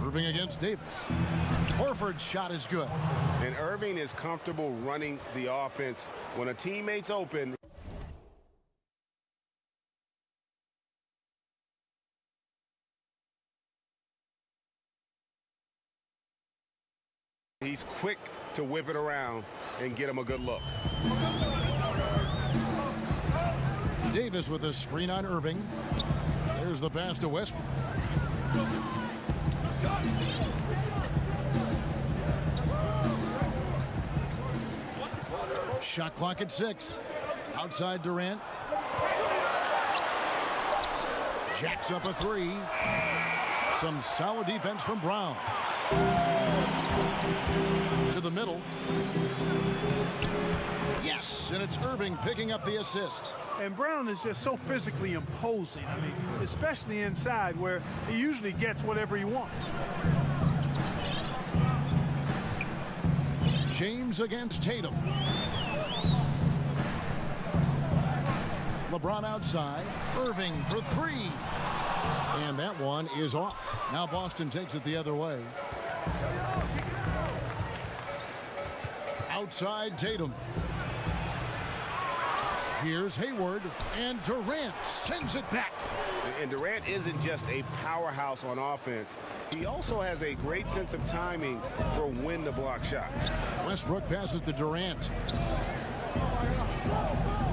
Irving against Davis. Horford's shot is good. And Irving is comfortable running the offense when a teammate's open. He's quick to whip it around and get him a good look. Davis with a screen on Irving. There's the pass to Westbrook. Shot clock at 6. Outside Durant. Jacks up a 3. Some solid defense from Brown. To the middle. Yes, and it's Irving picking up the assist. And Brown is just so physically imposing. I mean, especially inside where he usually gets whatever he wants. James against Tatum. LeBron outside. Irving for 3. And that one is off. Now Boston takes it the other way. Outside Tatum. Here's Hayward, and Durant sends it back. And Durant isn't just a powerhouse on offense. He also has a great sense of timing for when to block shots. Westbrook passes to Durant.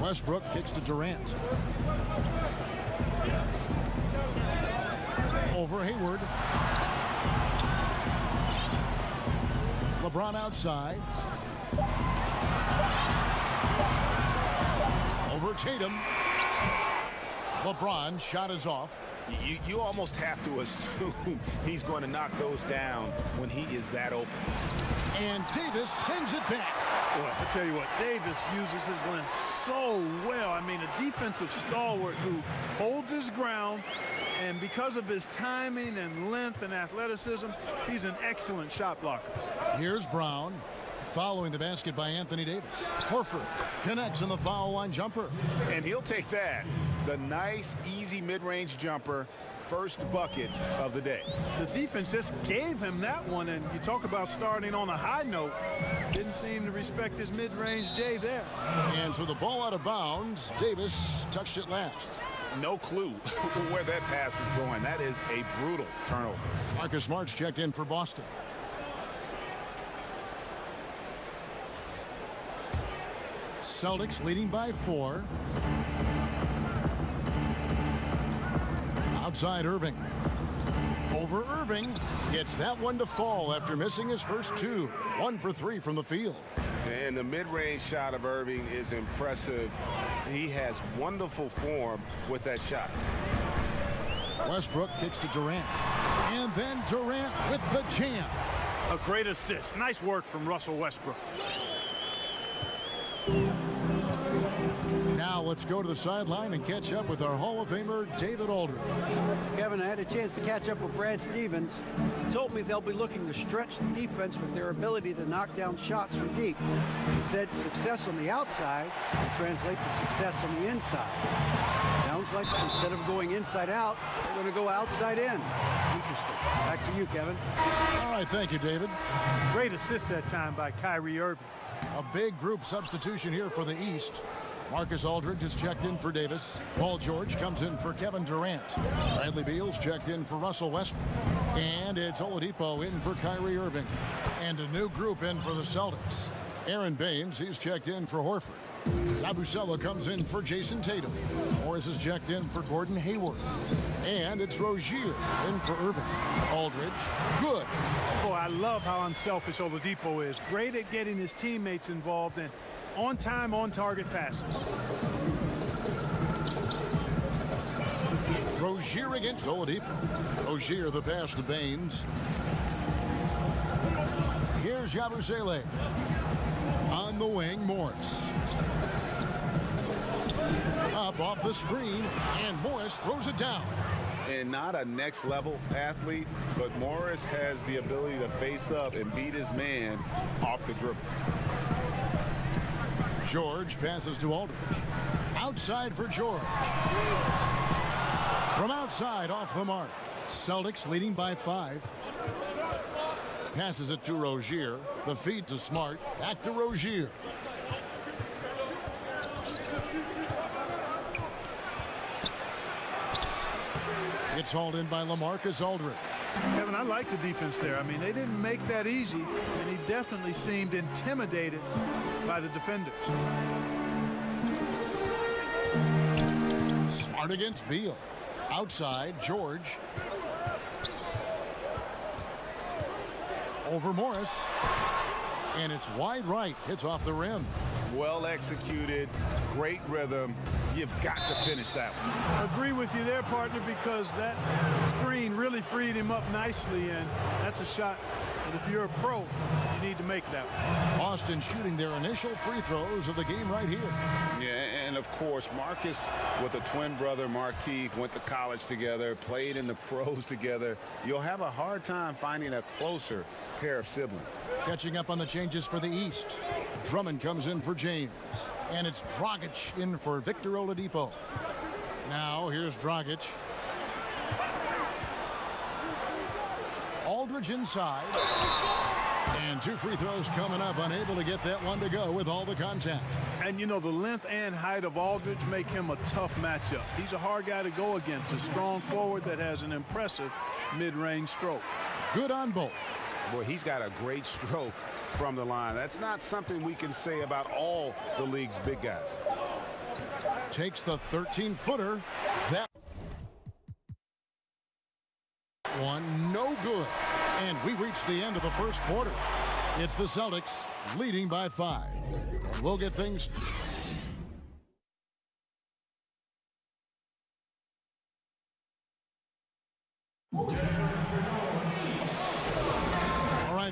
Westbrook kicks to Durant. Over Hayward. LeBron outside. Over Tatum. LeBron shot is off. You almost have to assume he's going to knock those down when he is that open. And Davis sends it back. Well, I tell you what, Davis uses his length so well. I mean, a defensive stalwart who holds his ground, and because of his timing and length and athleticism, he's an excellent shot blocker. Here's Brown. Following the basket by Anthony Davis. Horford connects in the foul line jumper. And he'll take that. The nice, easy mid-range jumper. First bucket of the day. The defense just gave him that one, and you talk about starting on a high note. Didn't seem to respect his mid-range J there. And so the ball out of bounds. Davis touched it last. No clue where that pass was going. That is a brutal turnover. Marcus Smart's checked in for Boston. Celtics leading by 4. Outside Irving. Over Irving. Gets that one to fall after missing his first 2. 1 for 3 from the field. And the mid-range shot of Irving is impressive. He has wonderful form with that shot. Westbrook kicks to Durant. And then Durant with the jam. A great assist. Nice work from Russell Westbrook. Now let's go to the sideline and catch up with our Hall of Famer, David Aldridge. Kevin, I had a chance to catch up with Brad Stevens. He told me they'll be looking to stretch the defense with their ability to knock down shots from deep. He said success on the outside will translate to success on the inside. Sounds like instead of going inside out, they're going to go outside in. Interesting. Back to you, Kevin. All right, thank you, David. Great assist that time by Kyrie Irving. A big group substitution here for the East. Marcus Aldridge is checked in for Davis. Paul George comes in for Kevin Durant. Bradley Beal's checked in for Russell Westbrook. And it's Oladipo in for Kyrie Irving. And a new group in for the Celtics. Aaron Baines, he's checked in for Horford. Yabusele comes in for Jason Tatum. Morris is checked in for Gordon Hayward. And it's Rozier in for Irving. Aldridge, good. Boy, I love how unselfish Oladipo is. Great at getting his teammates involved in on-time, on-target passes. Rozier against Oladipo. Rozier the pass to Baines. Here's Yabusele. On the wing, Morris. Up off the screen, and Morris throws it down. And not a next-level athlete, but Morris has the ability to face up and beat his man off the dribble. George passes to Aldridge. Outside for George. From outside, off the mark. Celtics leading by 5. Passes it to Rozier. The feed to Smart. Back to Rozier. It's hauled in by LaMarcus Aldridge. Kevin, I like the defense there. I mean, they didn't make that easy, and he definitely seemed intimidated by the defenders. Smart against Beal. Outside, George. Over Morris. And it's wide right. Hits off the rim. Well executed. Great rhythm. You've got to finish that one. Agree with you there, partner, because that screen really freed him up nicely, and that's a shot that if you're a pro, you need to make that one. Boston shooting their initial free throws of the game right here. Yeah, and of course, Marcus with a twin brother, Markeith, went to college together, played in the pros together. You'll have a hard time finding a closer pair of siblings. Catching up on the changes for the East. Drummond comes in for James. And it's Dragic in for Victor Oladipo. Now here's Dragic. Aldridge inside. And 2 free throws coming up. Unable to get that one to go with all the contact. And, you know, the length and height of Aldridge make him a tough matchup. He's a hard guy to go against. A strong forward that has an impressive mid-range stroke. Good on both. Boy, he's got a great stroke from the line. That's not something we can say about all the league's big guys. Takes the 13-footer. That one no good. And we reach the end of the first quarter. It's the Celtics leading by 5. And we'll get things...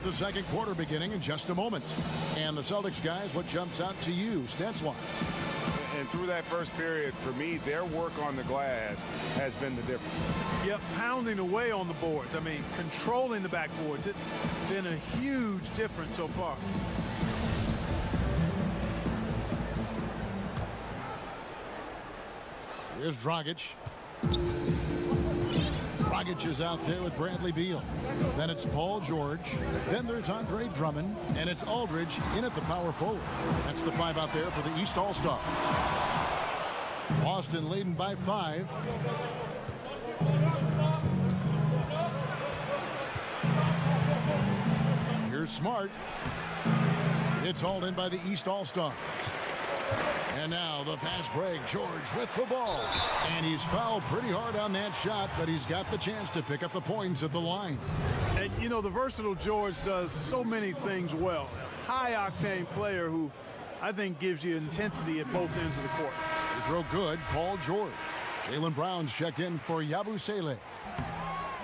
The second quarter beginning in just a moment. And the Celtics guys, what jumps out to you stats-wise? And through that first period, for me, their work on the glass has been the difference. Yep, pounding away on the boards. I mean, controlling the backboards. It's been a huge difference so far. Here's Dragic. Dragic is out there with Bradley Beal. Then it's Paul George. Then there's Andre Drummond. And it's Aldridge in at the power forward. That's the 5 out there for the East All-Stars. Boston leading by 5. Here's Smart. It's hauled in by the East All-Stars. And now the fast break. George with the ball. And he's fouled pretty hard on that shot, but he's got the chance to pick up the points at the line. And, you know, the versatile George does so many things well. High-octane player who I think gives you intensity at both ends of the court. The throw good, Paul George. Jaylen Brown's checked in for Yabusele.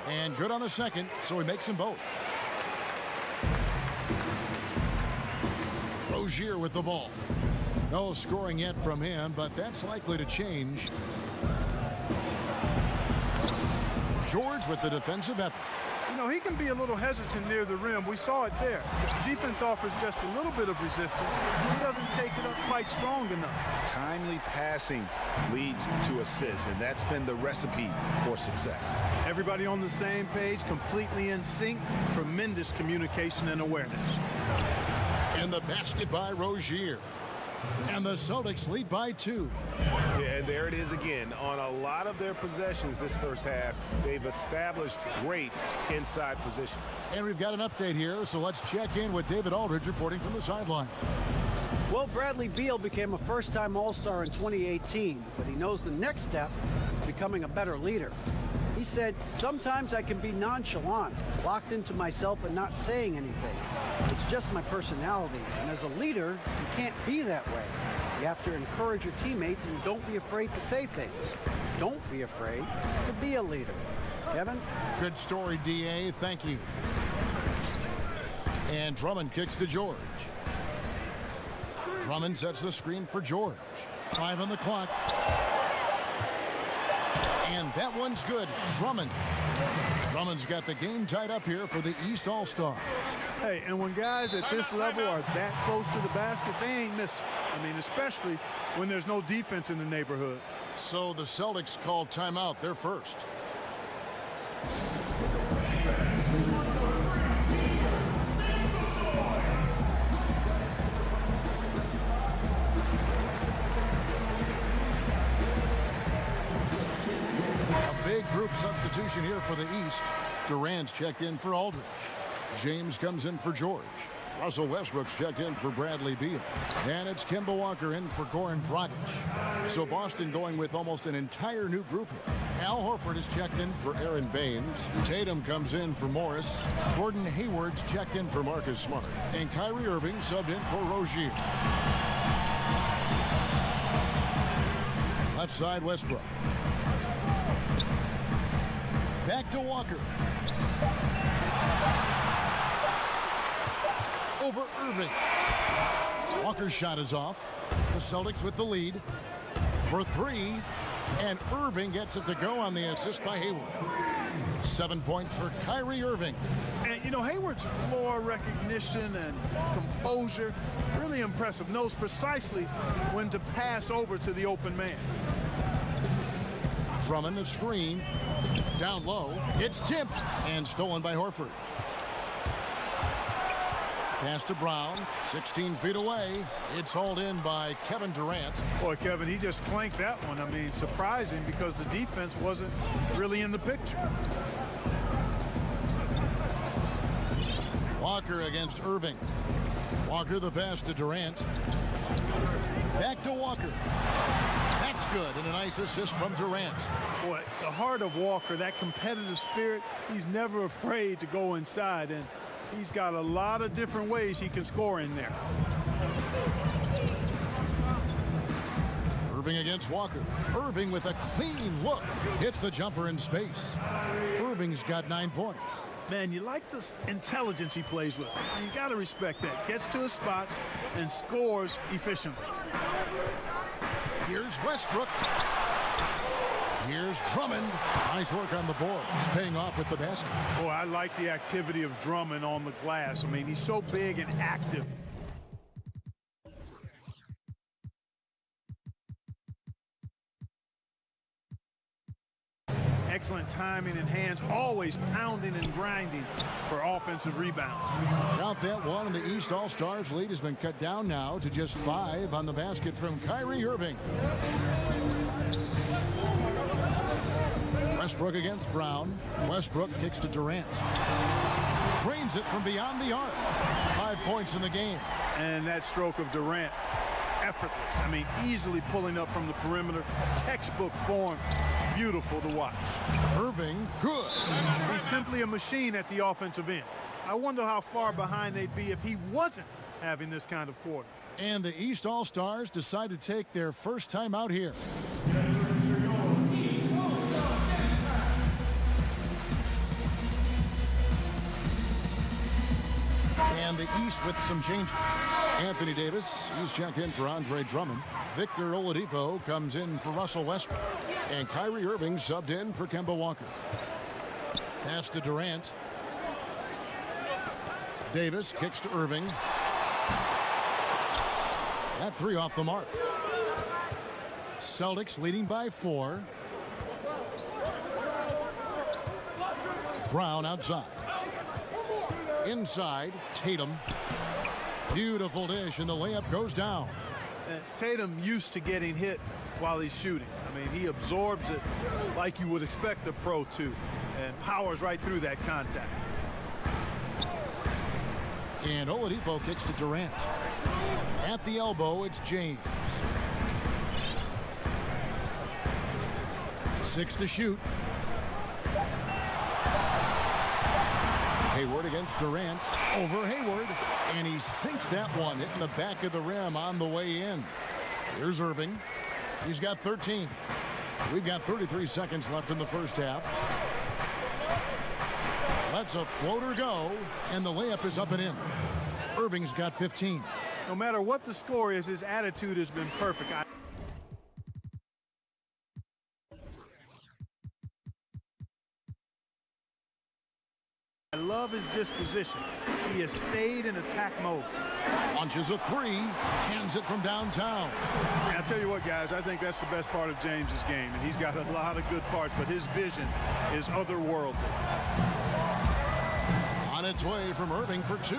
And good on the second, so he makes them both. Rozier with the ball. No scoring yet from him, but that's likely to change. George with the defensive effort. You know, he can be a little hesitant near the rim. We saw it there. If the defense offers just a little bit of resistance, he doesn't take it up quite strong enough. Timely passing leads to assists, and that's been the recipe for success. Everybody on the same page, completely in sync, tremendous communication and awareness. And the basket by Rozier. And the Celtics lead by 2. Yeah, and there it is again. On a lot of their possessions this first half, they've established great inside position. And we've got an update here, so let's check in with David Aldridge reporting from the sideline. Well, Bradley Beal became a first-time All-Star in 2018, but he knows the next step is becoming a better leader. He said, sometimes I can be nonchalant, locked into myself and not saying anything. It's just my personality, and as a leader, you can't be that way. You have to encourage your teammates and don't be afraid to say things. Don't be afraid to be a leader. Kevin? Good story, D.A. Thank you. And Drummond kicks to George. Drummond sets the screen for George. 5 on the clock. And that one's good. Drummond's got the game tied up here for the East All-Stars. Hey, and when guys at this level are that close to the basket, they ain't missing. I mean, especially when there's no defense in the neighborhood. So the Celtics called timeout. They're first. substitution here for the East. Durant's checked in for Aldridge. James comes in for George. Russell Westbrook's checked in for Bradley Beal. And it's Kemba Walker in for Goran Dragic. So Boston going with almost an entire new group here. Al Horford is checked in for Aaron Baines. Tatum comes in for Morris. Gordon Hayward's checked in for Marcus Smart. And Kyrie Irving subbed in for Rozier. Left side, Westbrook. Back to Walker. Over Irving. Walker's shot is off. The Celtics with the lead for three. And Irving gets it to go on the assist by Hayward. 7 points for Kyrie Irving. And, you know, Hayward's floor recognition and composure, really impressive. Knows precisely when to pass over to the open man. Drummond, a screen. Down low. It's tipped and stolen by Horford. Pass to Brown, 16 feet away. It's hauled in by Kevin Durant. Boy, Kevin, he just clanked that one. I mean, surprising because the defense wasn't really in the picture. Walker against Irving. Walker the pass to Durant. Back to Walker. That's good, and a nice assist from Durant. Boy, the heart of Walker, that competitive spirit, he's never afraid to go inside, and he's got a lot of different ways he can score in there. Irving against Walker. Irving with a clean look. Hits the jumper in space. Irving's got 9 points. Man, you like this intelligence he plays with. You got to respect that. Gets to his spots and scores efficiently. Here's Westbrook. Here's Drummond. Nice work on the board. He's paying off with the basket. Boy, I like the activity of Drummond on the glass. I mean, he's so big and active. Excellent timing and hands, always pounding and grinding for offensive rebounds. Count that one, and the East All-Stars lead has been cut down now to just 5 on the basket from Kyrie Irving. Westbrook against Brown. Westbrook kicks to Durant. Drains it from beyond the arc. 5 points in the game. And that stroke of Durant, effortless. I mean, easily pulling up from the perimeter. Textbook form. Beautiful to watch. Irving, good. He's simply a machine at the offensive end. I wonder how far behind they'd be if he wasn't having this kind of quarter. And the East All-Stars decide to take their first time out here. And the East with some changes. Anthony Davis, he's checked in for Andre Drummond. Victor Oladipo comes in for Russell Westbrook. And Kyrie Irving subbed in for Kemba Walker. Pass to Durant. Davis kicks to Irving. That 3 off the mark. Celtics leading by 4. Brown outside. Inside, Tatum. Beautiful dish, and the layup goes down. Tatum used to getting hit while he's shooting. I mean, he absorbs it like you would expect a pro to, and powers right through that contact. And Oladipo kicks to Durant. At the elbow, it's James. 6 to shoot. Hayward against Durant. Over Hayward. And he sinks that one, hitting the back of the rim on the way in. Here's Irving. He's got 13. We've got 33 seconds left in the first half. Lets a floater go, and the layup is up and in. Irving's got 15. No matter what the score is, his attitude has been perfect. I love his disposition. He has stayed in attack mode. Launches a 3, hands it from downtown. And I'll tell you what, guys, I think that's the best part of James's game, and he's got a lot of good parts, but his vision is otherworldly. On its way from Irving for 2.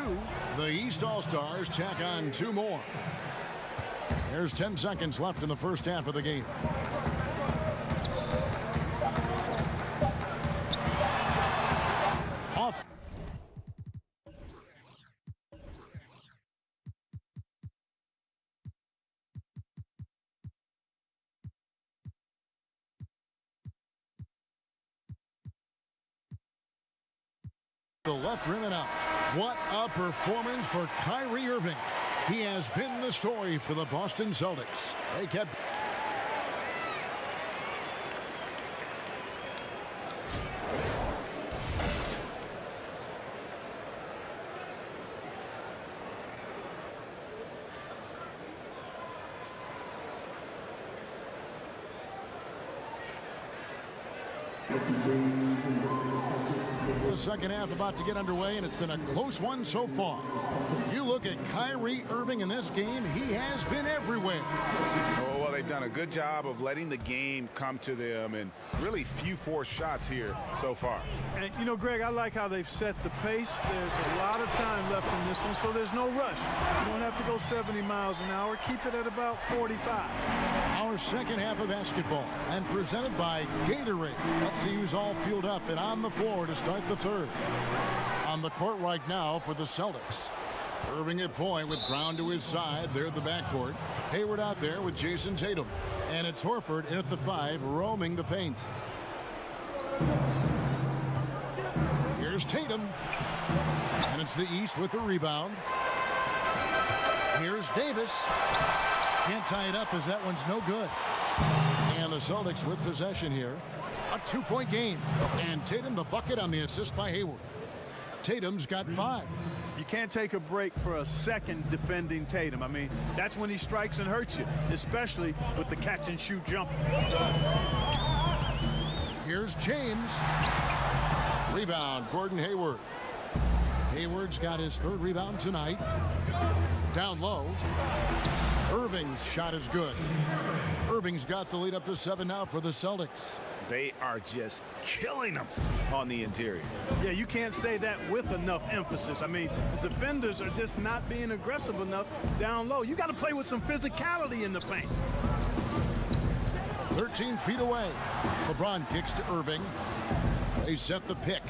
The East All-Stars tack on 2 more. There's 10 seconds left in the first half of the game. The left rim and out. What a performance for Kyrie Irving. He has been the story for the Boston Celtics. They kept... The second half about to get underway, and it's been a close one so far. You look at Kyrie Irving in this game, he has been everywhere. Oh, well, they've done a good job of letting the game come to them, and really few forced shots here so far. And, you know, Greg, I like how they've set the pace. There's a lot of time left in this one, so there's no rush. You don't have to go 70 miles an hour. Keep it at about 45. Our second half of basketball, and presented by Gatorade. Let's see who's all fueled up and on the floor to start the third. On the court right now for the Celtics. Irving at point with Brown to his side. There at the backcourt. Hayward out there with Jason Tatum. And it's Horford in at the 5, roaming the paint. Here's Tatum. And it's the East with the rebound. Here's Davis. Can't tie it up as that one's no good. And the Celtics with possession here. A 2-point game. And Tatum the bucket on the assist by Hayward. Tatum's got 5. You can't take a break for a second defending Tatum. I mean, that's when he strikes and hurts you, especially with the catch and shoot jumper. Here's James. Rebound, Gordon Hayward. Hayward's got his 3rd rebound tonight. Down low. Irving's shot is good. Irving's got the lead up to 7 now for the Celtics. They are just killing them on the interior. Yeah, you can't say that with enough emphasis. I mean, the defenders are just not being aggressive enough down low. You got to play with some physicality in the paint. 13 feet away. LeBron kicks to Irving. They set the pick.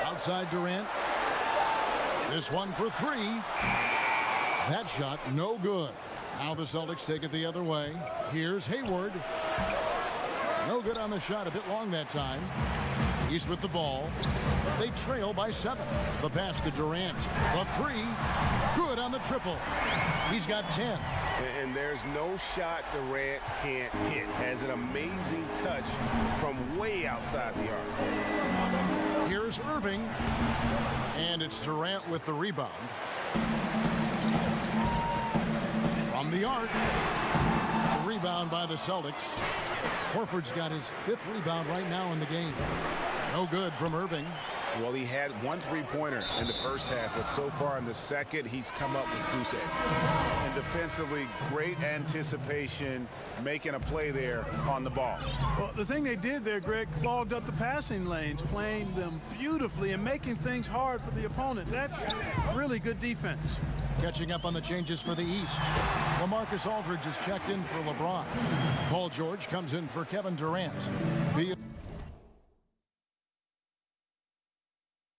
Outside Durant. This one for 3. That shot no good. Now the Celtics take it the other way. Here's Hayward. No good on the shot. A bit long that time. East with the ball. They trail by 7. The pass to Durant. The 3. Good on the triple. He's got 10. And there's no shot Durant can't hit. Has an amazing touch from way outside the arc. Here's Irving. And it's Durant with the rebound. From the arc. The rebound by the Celtics. Horford's got his 5th rebound right now in the game. No good from Irving. Well, he had 1 3-pointer in the first half, but so far in the second, he's come up with goose eggs. And defensively, great anticipation, making a play there on the ball. Well, the thing they did there, Greg, clogged up the passing lanes, playing them beautifully and making things hard for the opponent. That's really good defense. Catching up on the changes for the East. LaMarcus Aldridge is checked in for LeBron. Paul George comes in for Kevin Durant.